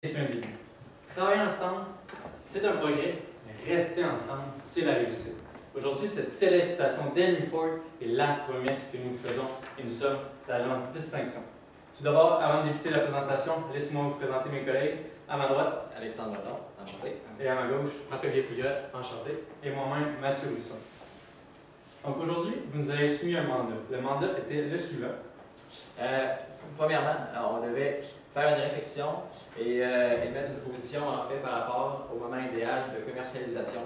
C'est un début. Travailler ensemble, c'est un progrès, mais rester ensemble, c'est la réussite. Aujourd'hui, cette célèbre citation d'Henry Ford est la promesse que nous faisons et nous sommes l'agence Distinction. Tout d'abord, avant de débuter la présentation, laissez-moi vous présenter mes collègues. À ma droite, Alexandre Breton, enchanté. Et à ma gauche, Marc-Olivier Pouliot, enchanté. Et moi-même, Mathieu Brisson. Donc aujourd'hui, vous nous avez soumis un mandat. Le mandat était le suivant. Premièrement, on devait faire une réflexion et mettre une position en fait par rapport au moment idéal de commercialisation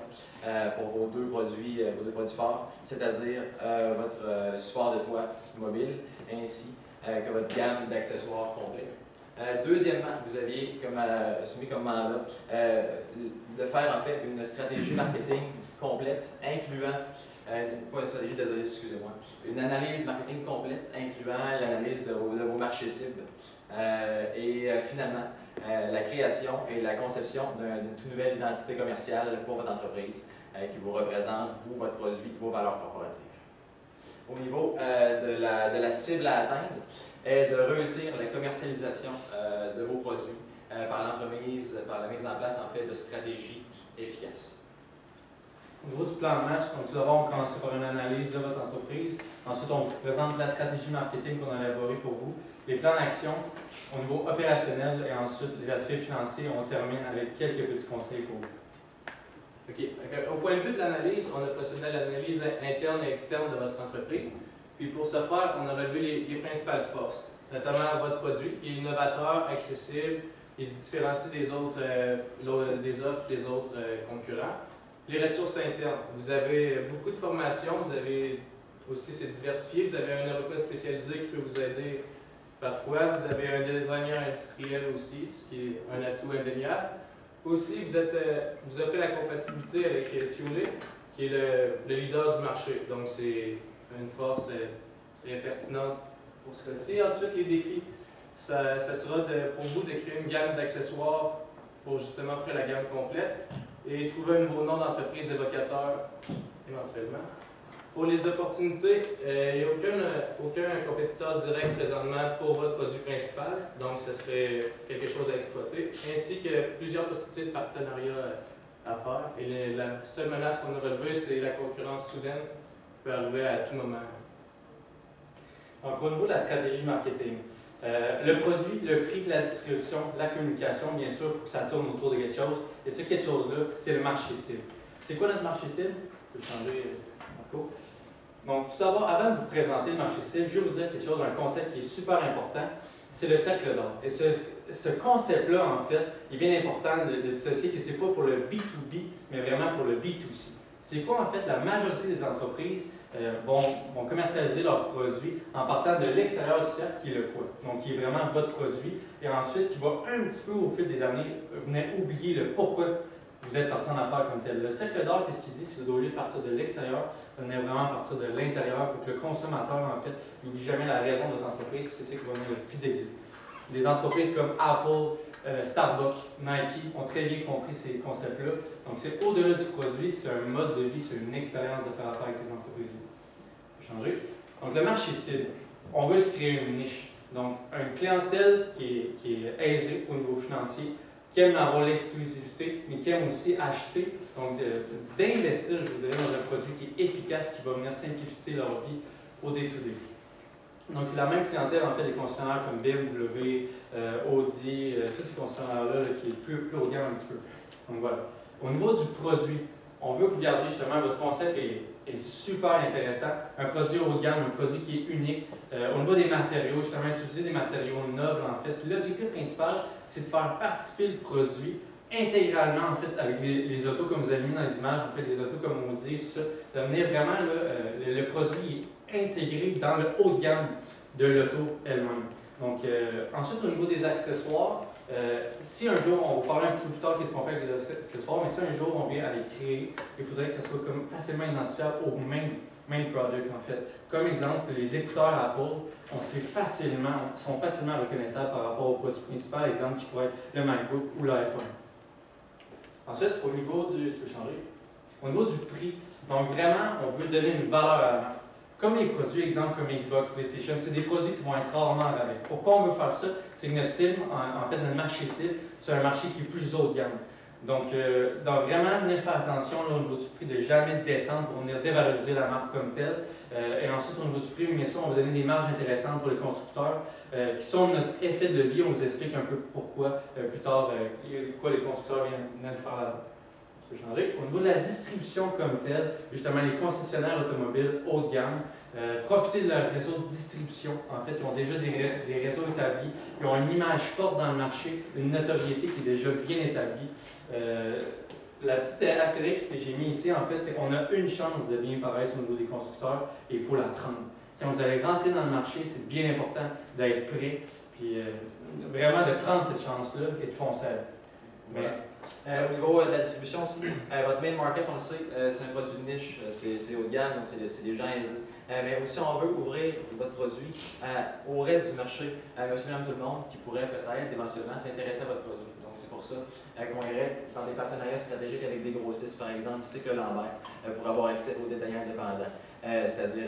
pour vos deux produits forts, c'est-à-dire votre support de toit mobile ainsi que votre gamme d'accessoires complets. Deuxièmement, vous aviez soumis comme mandat de faire en fait une stratégie marketing complète incluant pas une stratégie, désolé, excusez-moi. Une analyse marketing complète incluant l'analyse de vos marchés cibles. Finalement, la création et la conception d'une toute nouvelle identité commerciale pour votre entreprise qui vous représente, vous, votre produit, vos valeurs corporatives. Au niveau de la cible à atteindre, est de réussir la commercialisation de vos produits par la mise en place en fait de stratégies efficaces. Au niveau du plan de match, donc tout d'abord, on commence par une analyse de votre entreprise. Ensuite, on vous présente la stratégie marketing qu'on a élaborée pour vous, les plans d'action au niveau opérationnel et ensuite les aspects financiers. On termine avec quelques petits conseils pour vous. OK. Au point de vue de l'analyse, on a procédé à l'analyse interne et externe de votre entreprise. Puis pour ce faire, on a relevé les principales forces, notamment votre produit, qui est innovateur, accessible, il se différencie des offres des autres concurrents. Les ressources internes, vous avez beaucoup de formations, vous avez aussi, c'est diversifié, vous avez un avocat spécialisé qui peut vous aider parfois, vous avez un designer industriel aussi, ce qui est un atout indéniable. Aussi, vous offrez la compatibilité avec Thiolet, qui est le leader du marché, donc c'est une force très pertinente pour ce cas-ci. Ensuite, les défis, ça sera pour vous de créer une gamme d'accessoires pour justement offrir la gamme complète et trouver un nouveau nom d'entreprise évocateur éventuellement. Pour les opportunités, il n'y a aucun compétiteur direct présentement pour votre produit principal, donc ce serait quelque chose à exploiter, ainsi que plusieurs possibilités de partenariat à faire. Et la seule menace qu'on a relevée, c'est la concurrence soudaine qui peut arriver à tout moment. Donc au niveau de la stratégie marketing, le produit, le prix, la distribution, la communication, bien sûr, il faut que ça tourne autour de quelque chose. Et ce quelque chose-là, c'est le marché cible. C'est quoi notre marché cible? Je peux changer, Marco. Donc, tout d'abord, avant de vous présenter le marché cible, je vais vous dire quelque chose d'un concept qui est super important, c'est le cercle d'or. Et ce concept-là, en fait, il est bien important de dissocier que ce n'est pas pour le B2B, mais vraiment pour le B2C. C'est quoi, en fait, la majorité des entreprises vont commercialiser leurs produits en partant de l'extérieur du cercle, qui est le quoi. Donc, qui est vraiment votre produit. Et ensuite, qui va un petit peu, au fil des années, venir oublier le pourquoi vous êtes parti en affaires comme tel. Le cercle d'or, qu'est-ce qu'il dit? C'est au lieu de partir de l'extérieur, venir vraiment partir de l'intérieur pour que le consommateur, en fait, n'oublie jamais la raison de votre entreprise, puis c'est ça qui va venir le fidéliser. Des entreprises comme Apple, Starbucks, Nike ont très bien compris ces concepts-là. Donc, c'est au-delà du produit, c'est un mode de vie, c'est une expérience de faire affaire avec ces entreprises-là. Changer. Donc, le marché cible, on veut se créer une niche. Donc, une clientèle qui est aisée au niveau financier, qui aime avoir l'exclusivité, mais qui aime aussi acheter, donc d'investir, je vous dirais, dans un produit qui est efficace, qui va venir simplifier leur vie au day-to-day. Donc, c'est la même clientèle, en fait, des concessionnaires comme BMW, Audi, tous ces concessionnaires-là qui est plus haut de gamme un petit peu. Donc, voilà. Au niveau du produit, on veut que vous gardiez justement, votre concept est super intéressant. Un produit haut de gamme, un produit qui est unique. Au niveau des matériaux, justement, utiliser des matériaux nobles, en fait. Puis l'objectif principal, c'est de faire participer le produit intégralement, en fait, avec les autos, comme vous avez mis dans les images, vous faites des autos comme Audi, tout ça. De venir vraiment, le produit est intégré dans le haut de gamme de l'auto elle-même. Donc, ensuite, au niveau des accessoires, si un jour, on va parler un petit peu plus tard qu'est-ce qu'on fait avec les accessoires, mais si un jour on vient à les créer, il faudrait que ça soit comme facilement identifiable au main product, en fait. Comme exemple, les écouteurs Apple sont facilement reconnaissables par rapport au produit principal, exemple qui pourrait être le MacBook ou l'iPhone. Ensuite, au niveau du prix, donc vraiment, on veut donner une valeur à la marque. Comme les produits, exemple comme Xbox, PlayStation, c'est des produits qui vont être rarement en rabais. Pourquoi on veut faire ça? C'est que notre cible, en fait, notre marché cible, c'est un marché qui est plus haut de gamme. Donc vraiment venir faire attention là, au niveau du prix, de jamais descendre pour venir dévaloriser la marque comme telle. Et ensuite, au niveau du prix, bien sûr, on va donner des marges intéressantes pour les constructeurs qui sont notre effet de levier. On vous explique un peu pourquoi plus tard, quoi les constructeurs viennent faire là-bas. Au niveau de la distribution comme telle, justement, les concessionnaires automobiles haut de gamme, profiter de leur réseau de distribution. En fait, ils ont déjà des réseaux établis, ils ont une image forte dans le marché, une notoriété qui est déjà bien établie. La petite astérix que j'ai mis ici, en fait, c'est qu'on a une chance de bien paraître au niveau des constructeurs et il faut la prendre. Quand vous allez rentrer dans le marché, c'est bien important d'être prêt, puis vraiment de prendre cette chance-là et de foncer. Mais, au niveau de la distribution aussi, votre main market, on le sait, c'est un produit de niche, c'est haut de gamme, donc c'est des gens aisés. Mais aussi, on veut ouvrir votre produit au reste du marché, monsieur, madame, tout le monde, qui pourrait peut-être éventuellement s'intéresser à votre produit. Donc, c'est pour ça qu'on irait dans des partenariats stratégiques avec des grossistes, par exemple, Cycle Lambert, pour avoir accès aux détaillants indépendants. C'est-à-dire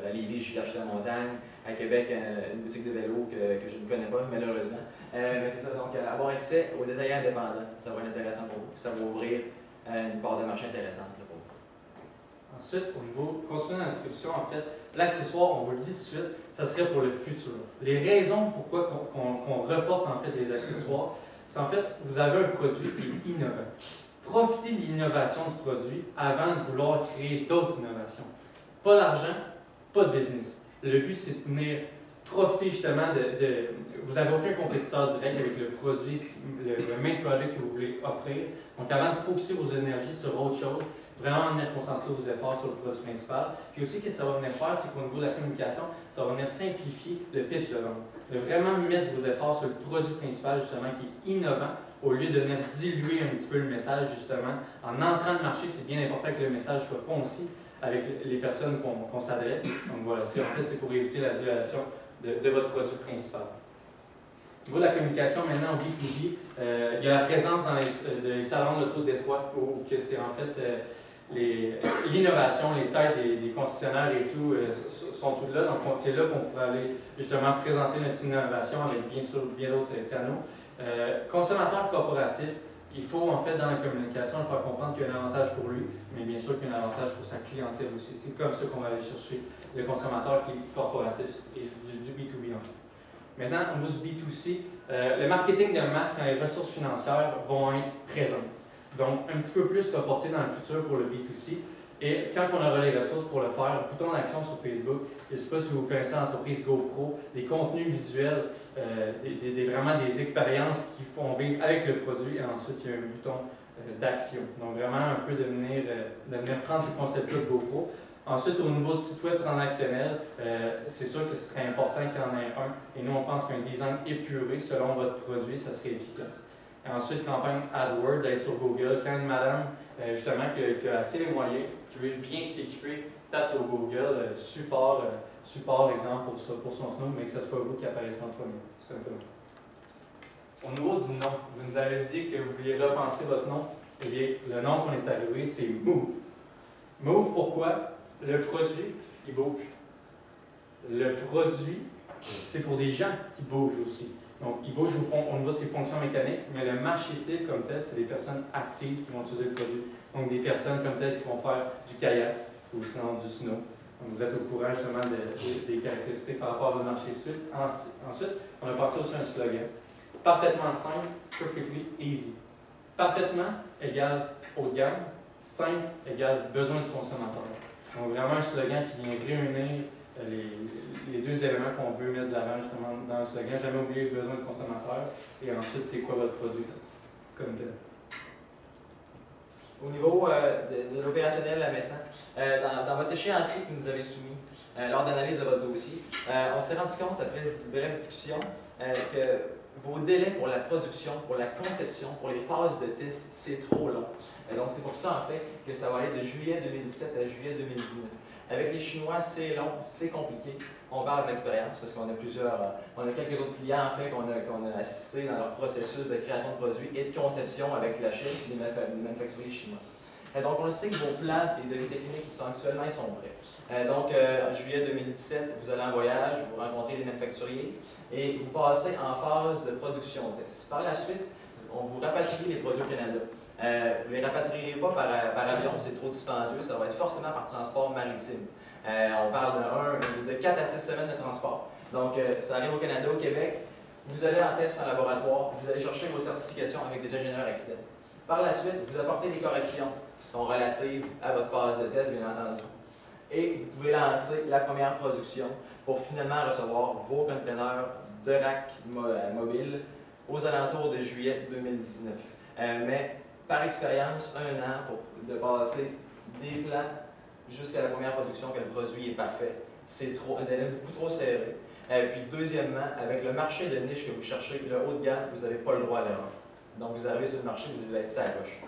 à Lévis, chez Acheter la Montagne, à Québec, une boutique de vélo que je ne connais pas, malheureusement. Mais c'est ça, donc avoir accès aux détaillants indépendants, ça va être intéressant pour vous. Ça va ouvrir une part de marché intéressante là, pour vous. Ensuite, au niveau continuer la distribution, en fait, l'accessoire, on vous le dit tout de suite, ça serait pour le futur. Les raisons pourquoi qu'on reporte en fait les accessoires, c'est en fait, vous avez un produit qui est innovant. Profitez de l'innovation du produit avant de vouloir créer d'autres innovations. Pas d'argent, pas de business. Le but, c'est de venir profiter justement vous n'avez aucun compétiteur direct avec le produit, le main product que vous voulez offrir. Donc, avant de focuser vos énergies sur autre chose, vraiment venir concentrer vos efforts sur le produit principal. Puis aussi, ce que ça va venir faire, c'est qu'au niveau de la communication, ça va venir simplifier le pitch de vente. De vraiment mettre vos efforts sur le produit principal, justement, qui est innovant, au lieu de venir diluer un petit peu le message, justement. En entrant dans le marché, c'est bien important que le message soit concis avec les personnes qu'on s'adresse. Donc voilà, en fait, c'est pour éviter la dilution de votre produit principal. Au niveau de la communication, maintenant, au B2B, il y a la présence dans les salons de l'auto de Détroit, où c'est en fait l'innovation, les têtes des concessionnaires et tout sont toutes là. Donc, c'est là qu'on pourrait aller justement présenter notre innovation avec bien sûr bien d'autres canaux. Consommateur corporatif, il faut en fait dans la communication faire comprendre qu'il y a un avantage pour lui, mais bien sûr qu'il y a un avantage pour sa clientèle aussi. C'est comme ça qu'on va aller chercher le consommateur qui est corporatif et du B2B en fait. Maintenant, au niveau du B2C, le marketing de masse quand les ressources financières vont être présentes. Donc, un petit peu plus reporté dans le futur pour le B2C. Et quand on aura les ressources pour le faire, un bouton d'action sur Facebook. Je ne sais pas si vous connaissez l'entreprise GoPro, des contenus visuels, vraiment des expériences qui font vivre avec le produit. Et ensuite, il y a un bouton d'action. Donc, vraiment un peu de venir prendre ce concept-là de GoPro. Ensuite, au niveau du site web transactionnel, c'est sûr que ce serait important qu'il y en ait un. Et nous, on pense qu'un design épuré selon votre produit, ça serait efficace. Et ensuite, campagne AdWords, d'aller sur Google. Quand une madame, justement, qui a assez les moyens, qui veut bien s'équiper, tape sur Google, support, exemple, pour son snow, mais que ce soit vous qui apparaissez en premier, tout simplement. Au niveau du nom, vous nous avez dit que vous vouliez repenser votre nom. Eh bien, le nom qu'on est arrivé, c'est Move. Move, pourquoi? Le produit, il bouge. Le produit, c'est pour des gens qui bougent aussi. Donc, il bouge au niveau de ses fonctions mécaniques, mais le marché cible comme tel, c'est des personnes actives qui vont utiliser le produit. Donc, des personnes comme tel qui vont faire du kayak ou sinon du snow. Donc, vous êtes au courant justement des caractéristiques par rapport au marché cible. Ensuite, on a pensé aussi à un slogan. Parfaitement simple, perfectly easy. Parfaitement égale haut de gamme, simple égale besoin du consommateur. Donc, vraiment un slogan qui vient réunir les deux éléments qu'on veut mettre de l'avant justement dans le slogan. Jamais oublier le besoin du consommateur et ensuite, c'est quoi votre produit comme tel. Au niveau de l'opérationnel là maintenant, dans votre échéancier que vous nous avez soumis lors d'analyse de votre dossier, on s'est rendu compte après une brève discussion que vos délais pour la production, pour la conception, pour les phases de test, c'est trop long. Donc c'est pour ça en fait que ça va aller de juillet 2017 à juillet 2019. Avec les Chinois, c'est long, c'est compliqué. On parle de l'expérience parce qu'on a quelques autres clients en fait qu'on a assisté dans leur processus de création de produits et de conception avec la Chine des manufacturiers chinois. Donc, on sait que vos plans et de techniques qui sont actuellement ils sont prêts. Donc, en juillet 2017, vous allez en voyage, vous rencontrez les manufacturiers et vous passez en phase de production test. Par la suite, on vous rapatrie les produits au Canada. Vous ne les rapatrierez pas par avion, c'est trop dispendieux, ça va être forcément par transport maritime. On parle de 4 à 6 semaines de transport. Donc, ça arrive au Canada, au Québec. Vous allez en test en laboratoire, vous allez chercher vos certifications avec des ingénieurs externes. Par la suite, vous apportez des corrections qui sont relatives à votre phase de test, bien entendu. Et vous pouvez lancer la première production pour finalement recevoir vos conteneurs de rack mobile aux alentours de juillet 2019. Mais par expérience, 1 an de passer des plans jusqu'à la première production que le produit est parfait, c'est un délai beaucoup trop serré. Puis deuxièmement, avec le marché de niche que vous cherchez, le haut de gamme, vous n'avez pas le droit à l'erreur. Donc vous arrivez sur le marché, vous devez être ça à gauche.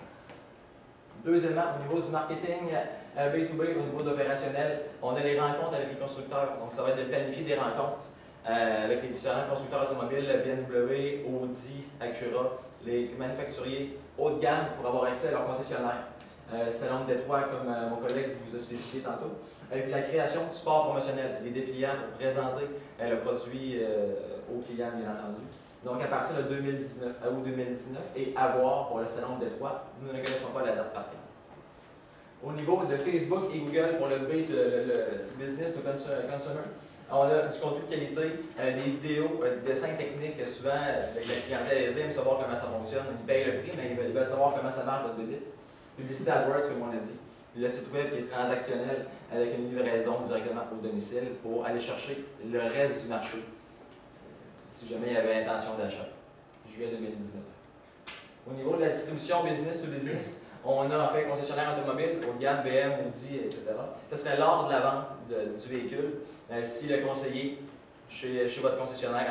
Deuxièmement, au niveau du marketing, B2B, au niveau de l'opérationnel, on a les rencontres avec les constructeurs. Donc ça va être de planifier des rencontres avec les différents constructeurs automobiles, BMW, Audi, Acura, les manufacturiers haut de gamme pour avoir accès à leurs concessionnaires. Salon de Détroit, comme mon collègue vous a spécifié tantôt. Et puis la création du support promotionnel, des dépliants pour présenter le produit aux clients, bien entendu. Donc à partir de 2019, août 2019, et à voir pour le Salon de Détroit, nous ne connaissons pas la date par contre. Au niveau de Facebook et Google pour le business to consumer, on a du contenu de qualité, des vidéos, des dessins techniques, souvent avec la clientèle aisée aime savoir comment ça fonctionne, ils payent le prix, mais ils veulent savoir comment ça marche votre bébé. Publicité AdWords, comme on a dit. Le site web qui est transactionnel avec une livraison directement au domicile pour aller chercher le reste du marché, si jamais il y avait intention d'achat. Juillet 2019. Au niveau de la distribution business to business, on a en fait concessionnaire automobile, haut de gamme, BM, Audi, etc. Ce serait lors de la vente du véhicule. Si le conseiller chez votre concessionnaire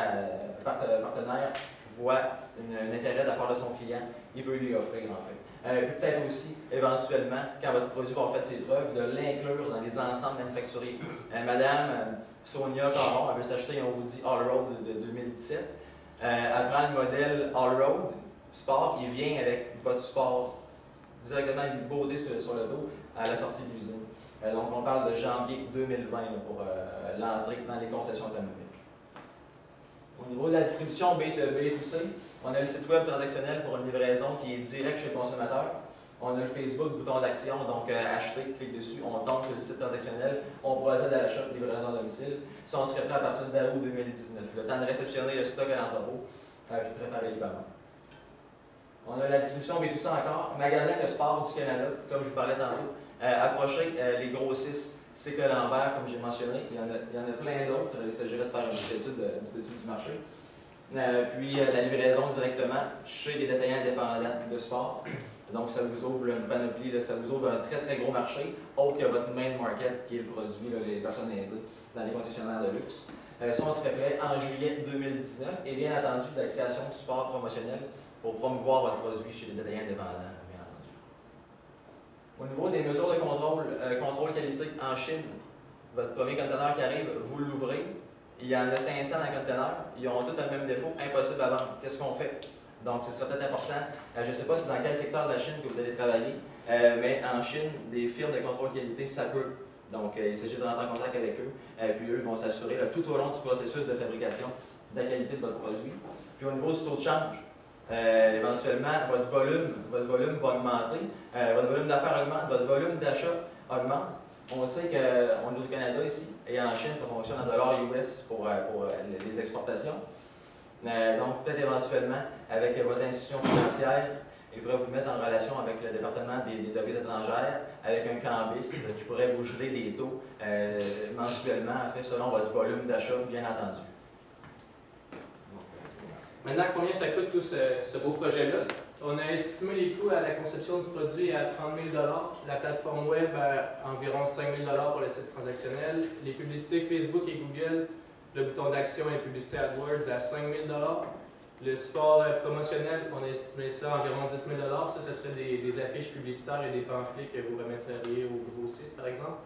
partenaire voit un intérêt de la part de son client, il peut lui offrir en fait. Peut-être aussi, éventuellement, quand votre produit va avoir fait ses preuves, de l'inclure dans les ensembles manufacturiers. Madame Sonia Caron, elle veut s'acheter un Audi Allroad de 2017. Elle prend le modèle Allroad Sport, il vient avec votre support directement baudé sur le dos à la sortie de l'usine. Donc, on parle de janvier 2020 pour l'entrée dans les concessions automobiles. Au niveau de la distribution B2C, on a le site web transactionnel pour une livraison qui est directe chez le consommateur. On a le Facebook, bouton d'action, donc acheter, clique dessus, on tombe sur le site transactionnel, on procède à l'achat de livraison à domicile. Ça, on serait prêt à partir d'août 2019. Le temps de réceptionner le stock à l'entrepôt, puis préparer les commandes. On a la distribution B2C encore, magasin de sport du Canada, comme je vous parlais tantôt. Approcher les grossistes, c'est que Lambert, comme j'ai mentionné, il y en a plein d'autres. Il s'agirait de faire une petite étude du marché. Puis la livraison directement chez les détaillants indépendants de sport. Donc ça vous ouvre une panoplie, ça vous ouvre un très très gros marché, autre que votre main market qui est le produit, les personnes aisées dans les concessionnaires de luxe. Ça, on serait prêt en juillet 2019 et bien entendu la création du support promotionnel pour promouvoir votre produit chez les détaillants indépendants, bien entendu. Au niveau des mesures de contrôle qualité en Chine, votre premier conteneur qui arrive, vous l'ouvrez. Il y en a 500 dans le conteneur, ils ont tous le même défaut, impossible à vendre. Qu'est-ce qu'on fait? Donc, ce serait peut-être important. Je ne sais pas si dans quel secteur de la Chine que vous allez travailler, mais en Chine, des firmes de contrôle qualité, ça peut. Donc, il s'agit de rentrer en contact avec eux, puis eux vont s'assurer tout au long du processus de fabrication de la qualité de votre produit. Puis au niveau du taux de change, éventuellement, votre volume va augmenter, votre volume d'affaires augmente, votre volume d'achat augmente. On sait qu'on est au Canada ici, et en Chine, ça fonctionne en dollars US pour les exportations. Donc, peut-être éventuellement, avec votre institution financière, il pourrait vous mettre en relation avec le département des devises étrangères, avec un cambiste qui pourrait vous geler des taux mensuellement, en fait, selon votre volume d'achat, bien entendu. Maintenant, combien ça coûte tout ce beau projet-là? On a estimé les coûts à la conception du produit à 30 000 $, la plateforme web à environ 5 000 $ pour le site transactionnel, les publicités Facebook et Google, le bouton d'action et publicité AdWords à 5 000 $, le support promotionnel, on a estimé ça à environ 10 000 $. Ça, ce serait des affiches publicitaires et des pamphlets que vous remettriez aux grossistes, par exemple.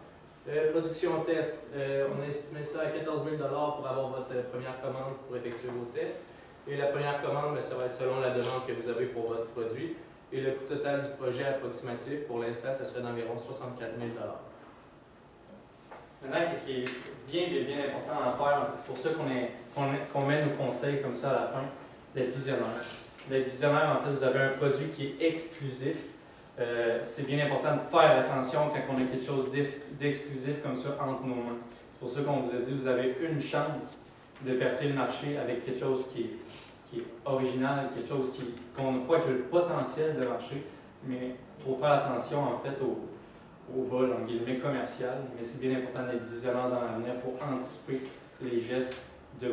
Production test, on a estimé ça à 14 000 $ pour avoir votre première commande pour effectuer vos tests. Et la première commande, ça va être selon la demande que vous avez pour votre produit. Et le coût total du projet approximatif pour l'instant, ce serait d'environ 64 000 $. Maintenant, ce qui est bien important à faire, c'est pour ça qu'on met nos conseils comme ça à la fin, d'être visionnaire. D'être visionnaire, en fait, vous avez un produit qui est exclusif. C'est bien important de faire attention quand on a quelque chose d'exclusif comme ça entre nos mains. C'est pour ça qu'on vous a dit, vous avez une chance de percer le marché avec quelque chose qui est original, quelque chose qu'on croit qu'il a le potentiel de marcher, mais il faut faire attention en fait au vol en guillemets commercial, mais c'est bien important d'être vigilant dans l'avenir pour anticiper les gestes de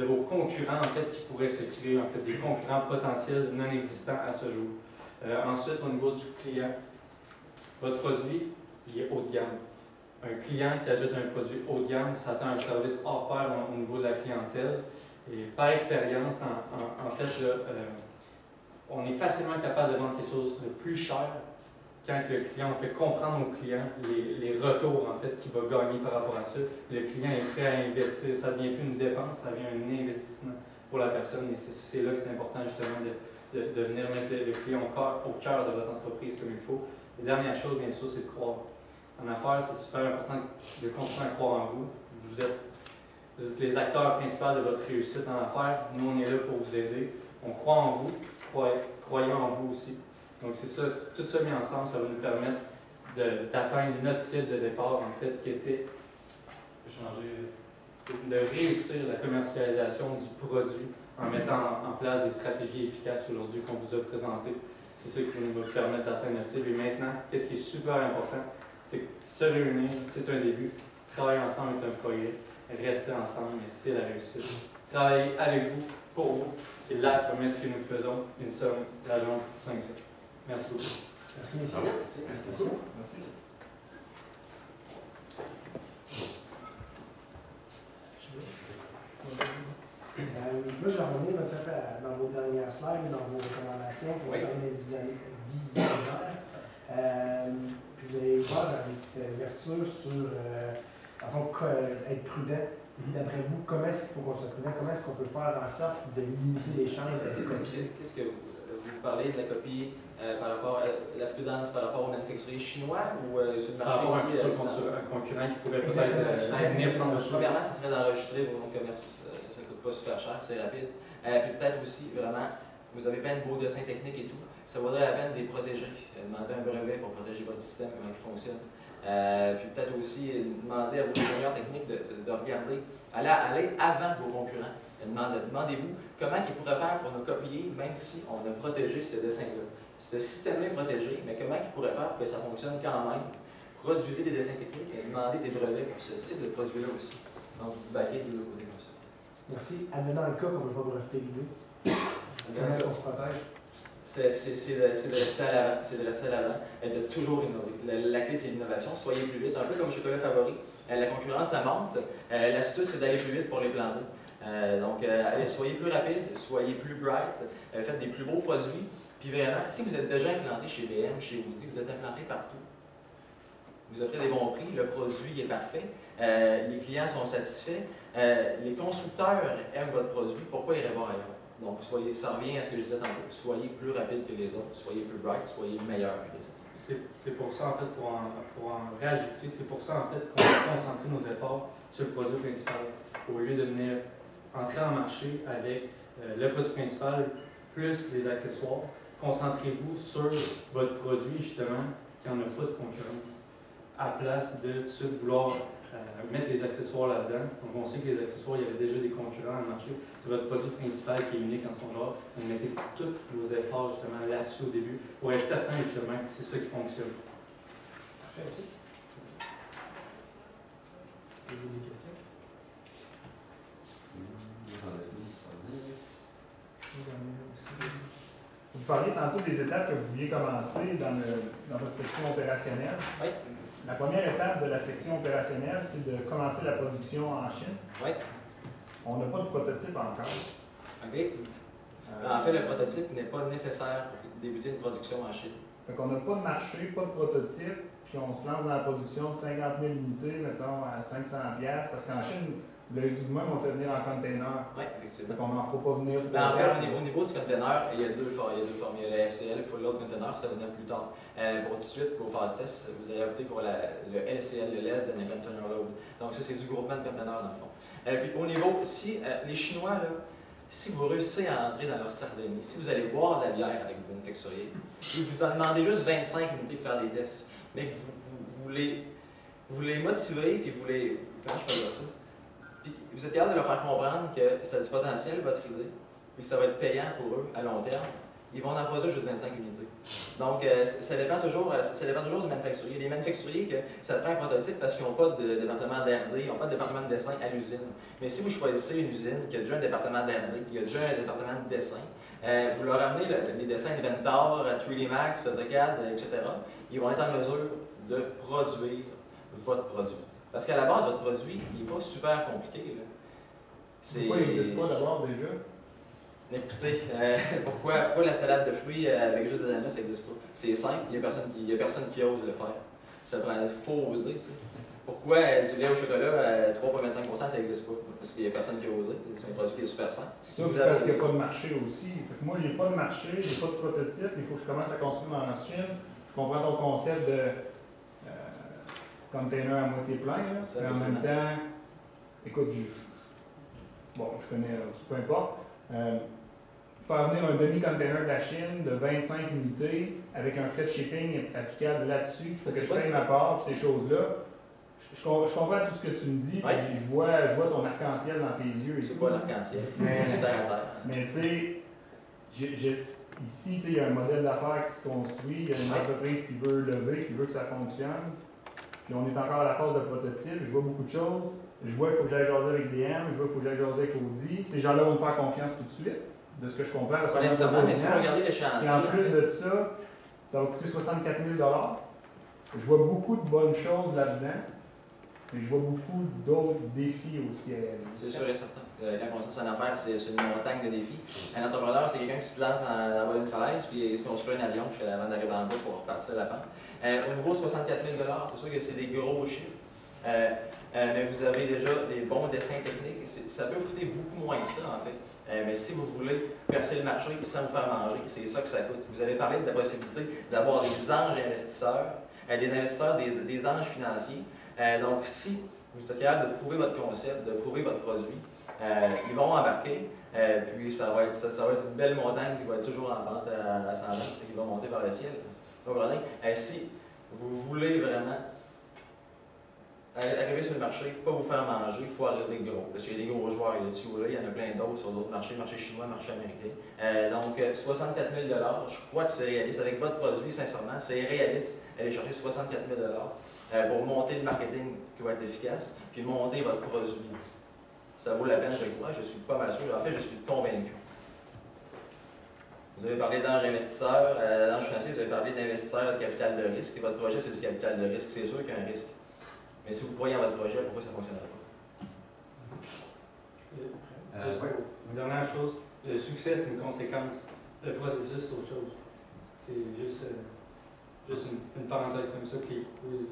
vos concurrents en fait qui pourraient se créer, en fait des concurrents potentiels non existants à ce jour. Ensuite, au niveau du client, votre produit il est haut de gamme. Un client qui ajoute un produit haut de gamme s'attend à un service hors pair au niveau de la clientèle. Et par expérience, en fait, là, on est facilement capable de vendre quelque chose de plus cher quand le client, on fait comprendre au client les retours en fait, qu'il va gagner par rapport à ça. Le client est prêt à investir. Ça ne devient plus une dépense, ça devient un investissement pour la personne. Et c'est là que c'est important justement de venir mettre le client au cœur de votre entreprise comme il faut. La dernière chose, bien sûr, c'est de croire. En affaires, c'est super important de continuer à croire en vous. Vous êtes les acteurs principaux de votre réussite en affaires. Nous, on est là pour vous aider. On croit en vous, croyez en vous aussi. Donc, c'est ça, tout ça mis ensemble, ça va nous permettre d'atteindre notre cible de départ, en fait, qui était de réussir la commercialisation du produit en mettant en place des stratégies efficaces aujourd'hui qu'on vous a présentées. C'est ça qui va nous permettre d'atteindre notre cible. Et maintenant, qu'est-ce qui est super important, c'est que se réunir, c'est un début. Travailler ensemble est un progrès. Rester ensemble, c'est la réussite. Travailler avec vous, pour vous, c'est la promesse que nous faisons. Une somme, l'agence Distinction. Merci beaucoup. Merci, messieurs. Merci beaucoup. Merci. Là, je vais revenir dans vos dernières slides, dans vos recommandations pour les visionnaires. Puis vous allez voir une petite ouverture sur être prudent. D'après vous, comment est-ce qu'il faut qu'on soit prudent? Comment est-ce qu'on peut faire en sorte de limiter les chances d'être copié? Qu'est-ce que vous parlez de la copie par rapport à la prudence par rapport aux manufacturiers chinois ou sur le marché ici? Un concurrent qui pourrait peut-être venir sans votre choix. Premièrement, ce serait d'enregistrer vos noms de commerce. Ça ne coûte pas super cher, c'est rapide. Puis peut-être aussi, vraiment, vous avez plein de beaux dessins techniques et tout. Ça vaudrait la peine de les protéger. Demander un brevet pour protéger votre système, comment il fonctionne. Puis peut-être aussi demander à vos ingénieurs techniques de regarder, aller avant vos concurrents. Demandez-vous comment ils pourraient faire pour nous copier, même si on a protégé ce dessin-là. Ce système-là est protégé, mais comment ils pourraient faire pour que ça fonctionne quand même? Produisez des dessins techniques et demandez des brevets pour ce type de produit-là aussi. Donc, vous baquez de l'autre côté comme ça. Merci. Advenant le cas qu'on ne veut pas breveter l'idée, comment est-ce qu'on se protège? C'est de rester à l'avant, et de toujours innover. La clé, c'est l'innovation. Soyez plus vite, un peu comme chocolat favori. La concurrence, ça monte. L'astuce, c'est d'aller plus vite pour les planter. Donc, allez, soyez plus rapide, soyez plus bright, faites des plus beaux produits. Puis vraiment, si vous êtes déjà implanté chez BM, chez Woody, vous êtes implanté partout. Vous offrez des bons prix, le produit est parfait, les clients sont satisfaits, les constructeurs aiment votre produit, pourquoi iraient voir ailleurs? Donc, ça revient à ce que je disais tantôt, soyez plus rapide que les autres, soyez plus bright, soyez meilleur que les autres. C'est pour ça, en fait, pour en rajouter, c'est pour ça, en fait, qu'on va concentrer nos efforts sur le produit principal, au lieu de venir entrer en marché avec le produit principal plus les accessoires. Concentrez-vous sur votre produit, justement, qui n'en a pas de concurrence, à place de tout de suite vouloir mettre les accessoires là-dedans. Donc, on sait que les accessoires, il y avait déjà des concurrents dans le marché. C'est votre produit principal qui est unique en son genre. Vous mettez tous vos efforts, justement, là-dessus au début, pour être certain, justement, que c'est ça qui fonctionne. Merci. Avez-vous des questions? Vous parliez tantôt des étapes que vous vouliez commencer dans votre section opérationnelle. Oui. La première étape de la section opérationnelle, c'est de commencer la production en Chine. Oui. On n'a pas de prototype encore. OK. En fait, le prototype n'est pas nécessaire pour débuter une production en Chine. Donc, on n'a pas de marché, pas de prototype, puis on se lance dans la production de 50 000 unités, mettons, à 500$, parce qu'en Chine, Vous l'avez dit vous-même, on fait venir en container. Oui, effectivement. Donc on n'en fera pas venir. Mais en fait, au niveau du container, il y a deux formes. Il y a le FCL, le Full Load Container, ça va venir plus tard. Pour tout de suite, pour phase test, vous allez opter pour le LCL, le Less Than a Container Load. Donc ça, c'est du groupement de containers dans le fond. Puis au niveau, si les Chinois, là, si vous réussissez à entrer dans leur sardaigne, si vous allez boire de la bière avec le manufacturier, et vous en demandez juste 25 unités pour faire des tests, mais que vous les motivez, puis vous les... Comment je peux dire ça? Puis vous êtes capable de leur faire comprendre que ça a du potentiel, votre idée, et que ça va être payant pour eux à long terme, ils vont en produire juste 25 unités. Donc, ça dépend toujours du manufacturier. Les manufacturiers, ça prend un prototype parce qu'ils n'ont pas de département d'R&D, ils n'ont pas de département de dessin à l'usine. Mais si vous choisissez une usine qui a déjà un département d'R&D, qui a déjà un département de dessin, vous leur amenez les dessins Inventor, 3D Max, AutoCAD, etc., ils vont être en mesure de produire votre produit. Parce qu'à la base, votre produit, il n'est pas super compliqué. Pourquoi il n'existe pas d'abord déjà? Écoutez, pourquoi la salade de fruits avec juste des ananas, ça n'existe pas? C'est simple, il n'y a personne qui ose le faire. Il faut oser. T'sais. Pourquoi du lait au chocolat à 3,25 ça n'existe pas? Parce qu'il n'y a personne qui a osé. C'est un produit qui est super simple. Ça, c'est parce qu'il n'y a pas de marché aussi. Fait que moi, j'ai pas de marché, j'ai pas de prototype, il faut que je commence à construire ma machine. Je comprends ton concept de container à moitié plein, là, mais en même temps, écoute, je connais, peu importe. Faire venir un demi-container de la Chine de 25 unités avec un frais de shipping applicable là-dessus, il faut que je paye ma part pour ces choses-là. Je comprends tout ce que tu me dis, ouais. Je vois ton arc-en-ciel dans tes yeux. C'est pas l'arc-en-ciel, mais tu sais, ici, il y a un modèle d'affaires qui se construit, il y a une entreprise qui veut lever, qui veut que ça fonctionne. Puis on est encore à la phase de prototype, je vois beaucoup de choses. Je vois qu'il faut que j'aille jaser avec DM, je vois qu'il faut que j'aille jaser avec Audi. Ces gens-là vont me faire confiance tout de suite, de ce que je comprends. Pas nécessairement, mais si vous regardez l'échéancier. Et en plus de ça va coûter 64 000 $. Je vois beaucoup de bonnes choses là-dedans, mais je vois beaucoup d'autres défis aussi à réaliser. C'est sûr et certain. Quand on se lance en affaires, c'est une montagne de défis. Un entrepreneur, c'est quelqu'un qui se lance en bas d'une falaise, puis il se construit un avion avant d'arriver en bas pour repartir la pente. Au niveau de 64 000 $, c'est sûr que c'est des gros chiffres. Mais vous avez déjà des bons dessins techniques. Ça peut coûter beaucoup moins que ça, en fait. Mais si vous voulez percer le marché sans vous faire manger, c'est ça que ça coûte. Vous avez parlé de la possibilité d'avoir des anges investisseurs, des investisseurs, des anges financiers. Donc, si vous êtes capable de prouver votre concept, de prouver votre produit, ils vont embarquer, puis ça va être une belle montagne qui va être toujours en pente ascendante, qui va monter vers le ciel. Vous comprenez? Si vous voulez vraiment arriver sur le marché, pas vous faire manger, il faut arriver gros. Parce qu'il y a des gros joueurs, il y a Tioula, il y en a plein d'autres sur d'autres marchés, marché chinois, marché américain. Donc, 64 000 $, je crois que c'est réaliste. Avec votre produit, sincèrement, c'est réaliste d'aller chercher 64 000 $ pour monter le marketing qui va être efficace, puis monter votre produit. Ça vaut la peine, je crois. Je suis pas mal sûr. En fait, je suis convaincu. Vous avez parlé d'ange investisseur, d'ange financier, vous avez parlé d'investisseur de capital de risque. Et votre projet, c'est du capital de risque. C'est sûr qu'il y a un risque. Mais si vous croyez en votre projet, pourquoi ça ne fonctionnerait pas? Une dernière chose, le succès, c'est une conséquence. Le processus, c'est autre chose. C'est juste une parenthèse comme ça.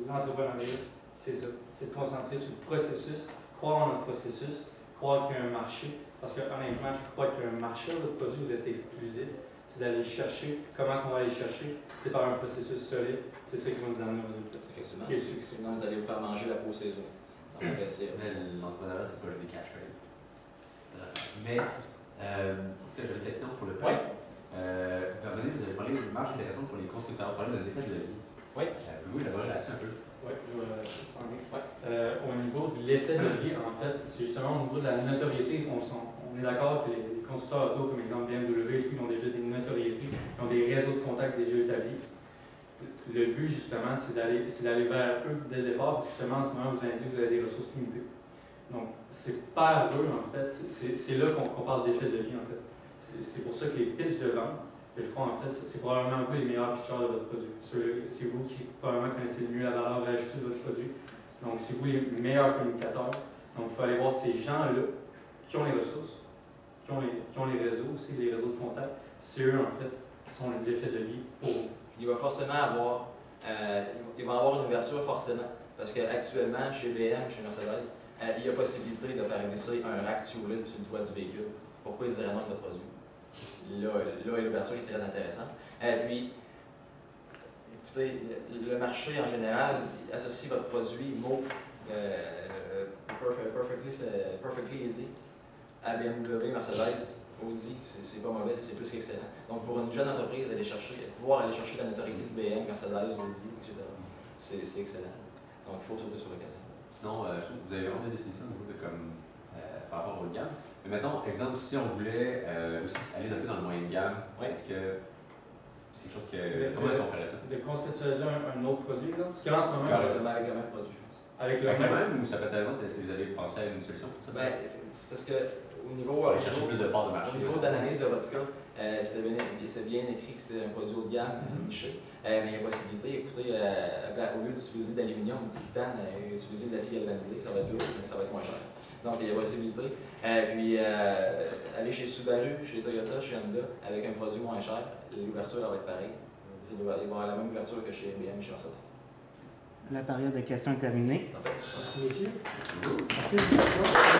L'entrepreneuriat, c'est ça. C'est de concentrer sur le processus, croire en notre processus, croire qu'il y a un marché. Parce que honnêtement, je crois qu'il y a un marché, votre produit, vous êtes exclusif. C'est d'aller chercher. Comment on va aller chercher? C'est par un processus solide. C'est ça qui va nous amener au résultat. Effectivement. Sinon, vous allez vous faire manger la peau ses os. L'entrepreneuriat, c'est pas juste des catchphrases. Mais, est-ce que j'ai une question pour le prix? Oui. Vous avez parlé d'une marge intéressante pour les constructeurs. Vous parlez de l'effet de levier. Oui. Pouvez-vous élaborer là-dessus un peu? Oui, je vais au niveau de l'effet de levier, en fait, c'est justement au niveau de la notoriété. On est d'accord que les constructeurs auto, comme exemple BMW, ils ont déjà des notoriétés, ils ont des réseaux de contacts déjà établis. Le but, justement, c'est d'aller vers eux dès le départ, parce que justement, en ce moment, vous avez dit que vous avez des ressources limitées. Donc, c'est par eux, en fait, c'est là qu'on parle d'effet de levier, en fait. C'est pour ça que les pitchs de vente, que je crois, en fait, c'est probablement vous les meilleurs pitchers de votre produit. C'est vous qui probablement connaissez le mieux la valeur ajoutée de votre produit. Donc, c'est vous les meilleurs communicateurs. Donc, il faut aller voir ces gens-là qui ont les ressources, qui ont les réseaux aussi, les réseaux de contacts. C'est eux, en fait, qui sont l'effet de levier pour vous. Il va forcément avoir, il va avoir une ouverture forcément. Parce qu'actuellement, chez BM, chez Mercedes, il y a possibilité de faire glisser un rack tulip sur le toit du véhicule. Pourquoi ils diraient non avec notre produit? Là, l'ouverture est très intéressante. Puis, écoutez, le marché en général associe votre produit mot perfectly easy à BMW, Mercedes, Audi, c'est pas mauvais, c'est plus qu'excellent. Donc pour une jeune entreprise, pouvoir aller chercher la notoriété de BM, Mercedes, Audi, etc., c'est excellent. Donc il faut sauter sur l'occasion. Sinon, vous avez vraiment bien défini ça au niveau de par rapport au haut de gamme. Mais mettons, exemple, si on voulait aussi aller un peu dans le moyen de gamme, est-ce que c'est quelque chose que. Comment est-ce qu'on ferait ça? De conceptualiser un autre produit, là? Parce que là, en ce moment. Avec le même produit, je pense. Avec le même ou ça peut être avant, si vous avez pensé à une solution pour ça? C'est parce que au niveau. Chercher plus de parts de marché. Au niveau d'analyse de votre cas, c'est bien écrit que c'est un produit haut de gamme, niché. Mais il y a possibilité, écoutez, au lieu d'utiliser d'aluminium ou de titane, utiliser de l'acier galvanisé, ça va être lourd, mais ça va être moins cher. Donc il y a possibilité. Puis aller chez Subaru, chez Toyota, chez Honda, avec un produit moins cher, l'ouverture va être pareille. Il va y avoir la même ouverture que chez BMW, chez Mercedes. La période de questions est terminée. Parfait. Merci, messieurs. Merci.